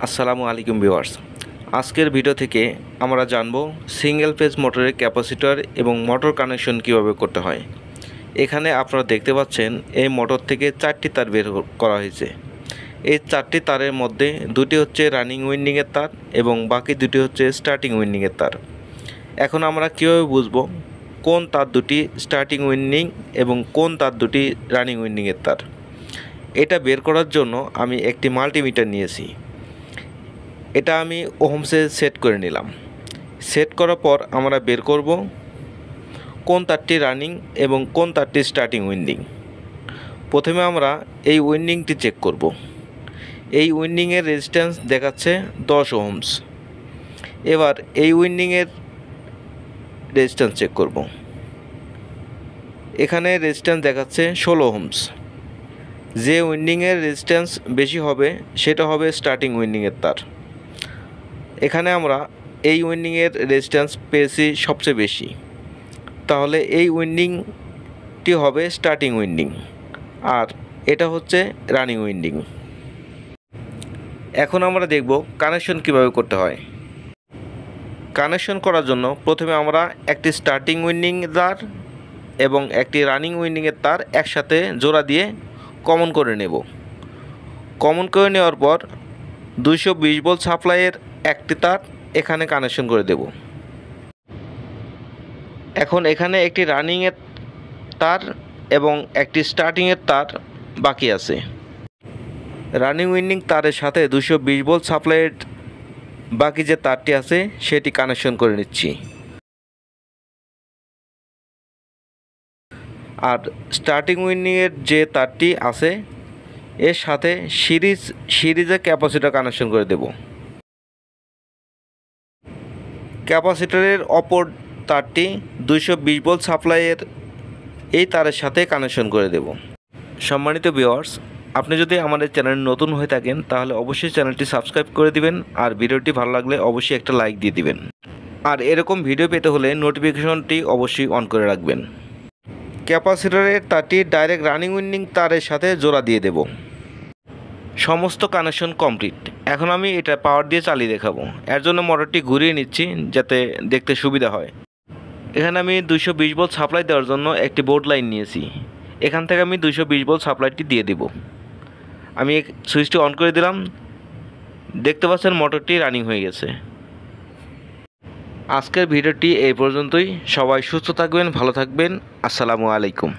আসসালামু আলাইকুম ভিউয়ার্স। আজকের ভিডিও থেকে আমরা জানব সিঙ্গেল ফেজ মোটরের ক্যাপাসিটর এবং মোটর কানেকশন কিভাবে করতে হয়। এখানে আপনারা দেখতে পাচ্ছেন এই মোটর থেকে 4টি তার বের করা হয়েছে। এই 4টি তারের মধ্যে দুটি হচ্ছে রানিং উইন্ডিংয়ের তার এবং বাকি দুটি হচ্ছে স্টার্টিং উইন্ডিংয়ের তার। এখন আমরা কীভাবে বুঝব কোন তার দুটি স্টার্টিং উইন্ডিং এবং কোন তার দুটি রানিং উইন্ডিংয়ের তার? এটা বের করার জন্য আমি একটি মাল্টিমিটার নিয়েছি। এটা আমি ওহমসে সেট করে নিলাম। সেট করার পর আমরা বের করব কোন তারটি রানিং এবং কোন তারটি স্টার্টিং উইন্ডিং। প্রথমে আমরা এই উইন্ডিংটি চেক করব। এই উইন্ডিংয়ের রেজিস্ট্যান্স দেখাচ্ছে 10 ওহমস। এবার এই উইন্ডিংয়ের রেজিস্ট্যান্স চেক করব। এখানে রেজিস্ট্যান্স দেখাচ্ছে 16 ওহমস। যে উইন্ডিংয়ের রেজিস্ট্যান্স বেশি হবে সেটা হবে স্টার্টিং উইন্ডিংয়ের তার। এখানে আমরা এই উইন্ডিংয়ের রেজিস্ট্যান্স পেয়েছি সবচেয়ে বেশি, তাহলে এই উইন্ডিংটি হবে স্টার্টিং উইন্ডিং আর এটা হচ্ছে রানিং উইন্ডিং। এখন আমরা দেখব কানেকশন কিভাবে করতে হয়। কানেকশন করার জন্য প্রথমে আমরা একটি স্টার্টিং উইন্ডিং তার এবং একটি রানিং উইন্ডিংয়ের তার একসাথে জোড়া দিয়ে কমন করে নেব। কমন করে নেওয়ার পর 220 ভোল্ট সাপ্লাইয়ের একটি তার এখানে কানেকশন করে দেব। এখন এখানে একটি রানিংয়ের তার এবং একটি স্টার্টিংয়ের তার বাকি আছে। রানিং উইন্ডিং তারের সাথে 220 ভোল্ট সাপ্লাইয়ের বাকি যে তারটি আছে সেটি কানেকশন করে নিচ্ছি। আর স্টার্টিং উইন্ডিংয়ের যে তারটি আছে এর সাথে সিরিজে ক্যাপাসিটর কানেকশন করে দেব। ক্যাপাসিটরের অপর তারটি 220 ভোল্ট সাপ্লাইয়ের এই তারের সাথে কানেকশন করে দেব। সম্মানিত ভিউয়ার্স, আপনি যদি আমাদের চ্যানেলে নতুন হয়ে থাকেন তাহলে অবশ্যই চ্যানেলটি সাবস্ক্রাইব করে দিবেন আর ভিডিওটি ভালো লাগলে অবশ্যই একটা লাইক দিয়ে দিবেন। আর এরকম ভিডিও পেতে হলে নোটিফিকেশনটি অবশ্যই অন করে রাখবেন। ক্যাপাসিটরের তারটি ডাইরেক্ট রানিং উইন্ডিং তারের সাথে জোড়া দিয়ে দেব। সমস্ত কানেকশন কমপ্লিট। এখন আমি এটা পাওয়ার দিয়ে চালিয়ে দেখাবো। এর জন্য মোটরটি ঘুরিয়ে নিচ্ছি যাতে দেখতে সুবিধা হয়। এখানে আমি 220 ভোল্ট সাপ্লাই দেওয়ার জন্য একটি বোর্ড লাইন নিয়েছি। এখান থেকে আমি 220 ভোল্ট সাপ্লাইটি দিয়ে দেব। আমি সুইচটি অন করে দিলাম। দেখতে পাচ্ছেন মোটরটি রানিং হয়ে গেছে। আজকের ভিডিওটি এই পর্যন্তই। সবাই সুস্থ থাকবেন, ভালো থাকবেন। আসসালামু আলাইকুম।